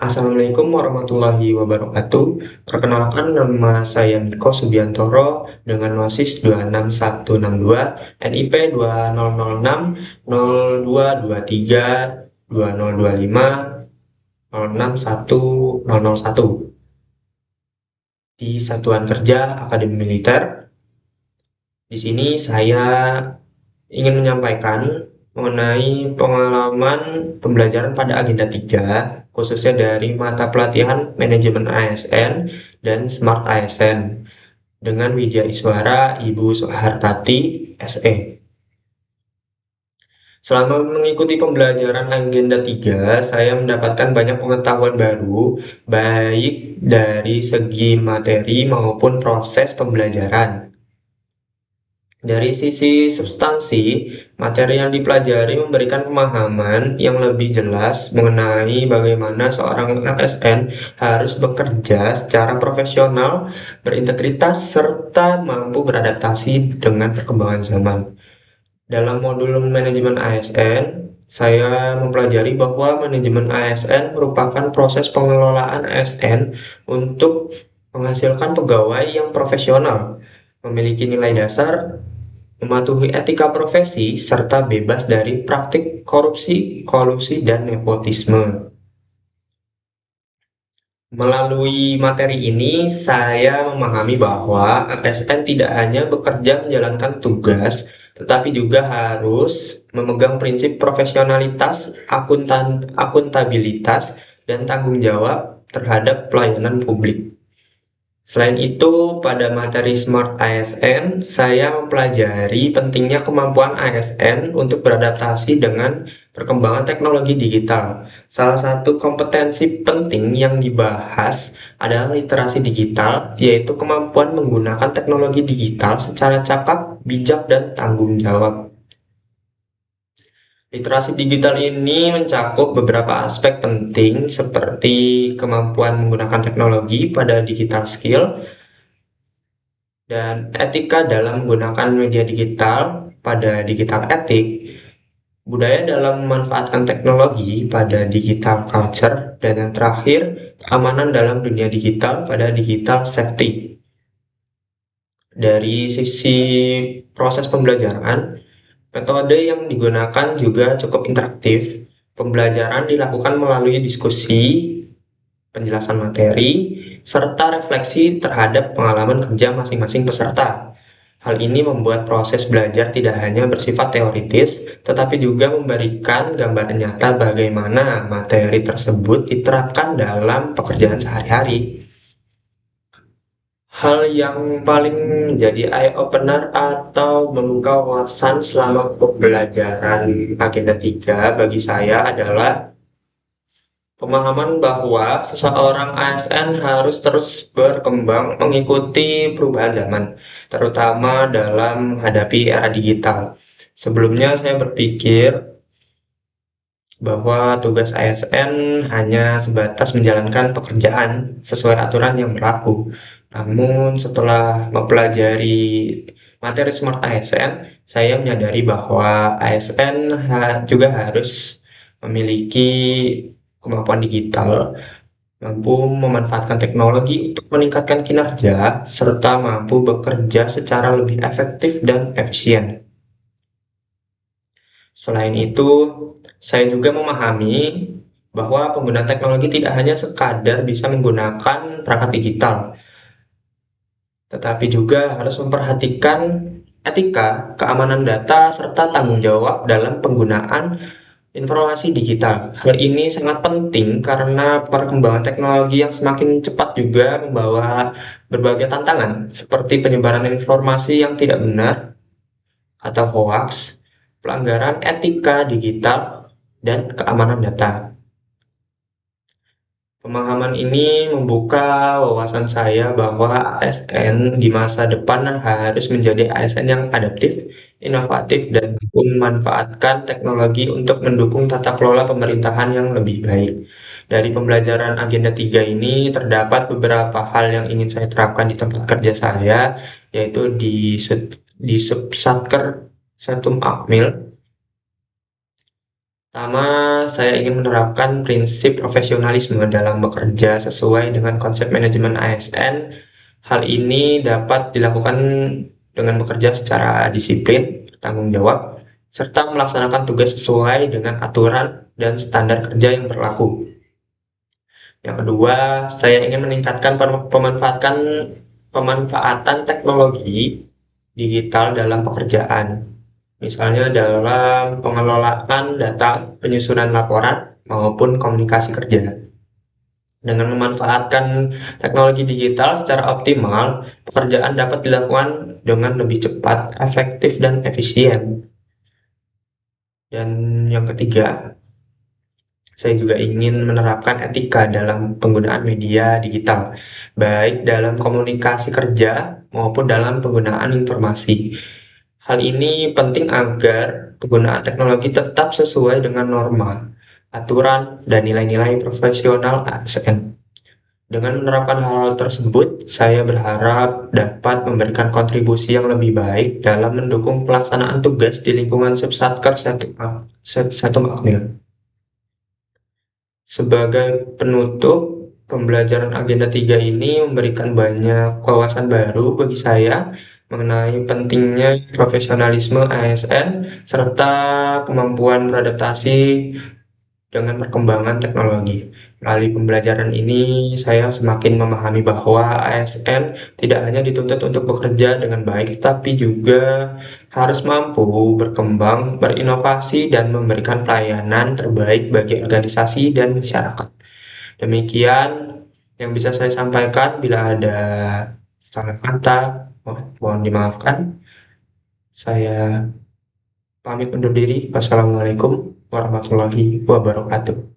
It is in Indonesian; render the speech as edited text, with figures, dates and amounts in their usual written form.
Assalamualaikum warahmatullahi wabarakatuh. Perkenalkan nama saya Miko Subiantoro dengan NOSIS 26162, NIP 2006 0223 2025 061001 di Satuan Kerja Akademi Militer. Di sini saya ingin menyampaikan mengenai pengalaman pembelajaran pada agenda 3, khususnya dari mata pelatihan Manajemen ASN dan Smart ASN dengan Widya Iswara Ibu Soehartati, SE. Selama mengikuti pembelajaran agenda 3, saya mendapatkan banyak pengetahuan baru, baik dari segi materi maupun proses pembelajaran. Dari sisi substansi, materi yang dipelajari memberikan pemahaman yang lebih jelas mengenai bagaimana seorang ASN harus bekerja secara profesional, berintegritas, serta mampu beradaptasi dengan perkembangan zaman. Dalam modul manajemen ASN, saya mempelajari bahwa manajemen ASN merupakan proses pengelolaan ASN untuk menghasilkan pegawai yang profesional, memiliki nilai dasar, mematuhi etika profesi, serta bebas dari praktik korupsi, kolusi, dan nepotisme. Melalui materi ini, saya memahami bahwa ASN tidak hanya bekerja menjalankan tugas, tetapi juga harus memegang prinsip profesionalitas, akuntabilitas, dan tanggung jawab terhadap pelayanan publik. Selain itu, pada materi Smart ASN, saya mempelajari pentingnya kemampuan ASN untuk beradaptasi dengan perkembangan teknologi digital. Salah satu kompetensi penting yang dibahas adalah literasi digital, yaitu kemampuan menggunakan teknologi digital secara cakap, bijak, dan tanggung jawab. Literasi digital ini mencakup beberapa aspek penting seperti kemampuan menggunakan teknologi pada digital skill, dan etika dalam menggunakan media digital pada digital etik, budaya dalam memanfaatkan teknologi pada digital culture, dan yang terakhir, keamanan dalam dunia digital pada digital safety. Dari sisi proses pembelajaran, metode yang digunakan juga cukup interaktif. Pembelajaran dilakukan melalui diskusi, penjelasan materi, serta refleksi terhadap pengalaman kerja masing-masing peserta. Hal ini membuat proses belajar tidak hanya bersifat teoritis, tetapi juga memberikan gambaran nyata bagaimana materi tersebut diterapkan dalam pekerjaan sehari-hari. Hal yang paling menjadi eye-opener atau membuka wawasan selama pembelajaran agenda 3 bagi saya adalah pemahaman bahwa seseorang ASN harus terus berkembang mengikuti perubahan zaman, terutama dalam menghadapi era digital. Sebelumnya saya berpikir bahwa tugas ASN hanya sebatas menjalankan pekerjaan sesuai aturan yang berlaku. Namun setelah mempelajari materi Smart ASN, saya menyadari bahwa ASN juga harus memiliki kemampuan digital, mampu memanfaatkan teknologi untuk meningkatkan kinerja, serta mampu bekerja secara lebih efektif dan efisien. Selain itu, saya juga memahami bahwa pengguna teknologi tidak hanya sekadar bisa menggunakan perangkat digital, tetapi juga harus memperhatikan etika, keamanan data, serta tanggung jawab dalam penggunaan informasi digital. Hal ini sangat penting karena perkembangan teknologi yang semakin cepat juga membawa berbagai tantangan, seperti penyebaran informasi yang tidak benar atau hoaks, pelanggaran etika digital, dan keamanan data. Pemahaman ini membuka wawasan saya bahwa ASN di masa depan harus menjadi ASN yang adaptif, inovatif, dan mampu memanfaatkan teknologi untuk mendukung tata kelola pemerintahan yang lebih baik. Dari pembelajaran agenda 3 ini terdapat beberapa hal yang ingin saya terapkan di tempat kerja saya, yaitu di Subsatker Setum Akmil. Pertama, saya ingin menerapkan prinsip profesionalisme dalam bekerja sesuai dengan konsep manajemen ASN. Hal ini dapat dilakukan dengan bekerja secara disiplin, bertanggung jawab, serta melaksanakan tugas sesuai dengan aturan dan standar kerja yang berlaku. Yang kedua, saya ingin meningkatkan pemanfaatan teknologi digital dalam pekerjaan. Misalnya dalam pengelolaan data, penyusunan laporan, maupun komunikasi kerja. Dengan memanfaatkan teknologi digital secara optimal, pekerjaan dapat dilakukan dengan lebih cepat, efektif, dan efisien. Dan yang ketiga, saya juga ingin menerapkan etika dalam penggunaan media digital, baik dalam komunikasi kerja maupun dalam penggunaan informasi. Hal ini penting agar penggunaan teknologi tetap sesuai dengan norma, aturan, dan nilai-nilai profesional ASN. Dengan menerapkan hal-hal tersebut, saya berharap dapat memberikan kontribusi yang lebih baik dalam mendukung pelaksanaan tugas di lingkungan Subsatker Setum Akmil. Sebagai penutup, pembelajaran Agenda 3 ini memberikan banyak wawasan baru bagi saya mengenai pentingnya profesionalisme ASN serta kemampuan beradaptasi dengan perkembangan teknologi. Melalui pembelajaran ini, saya semakin memahami bahwa ASN tidak hanya dituntut untuk bekerja dengan baik, tapi juga harus mampu berkembang, berinovasi, dan memberikan pelayanan terbaik bagi organisasi dan masyarakat. Demikian yang bisa saya sampaikan. Bila ada salah kata, mohon dimaafkan. Saya pamit undur diri. Wassalamualaikum warahmatullahi wabarakatuh.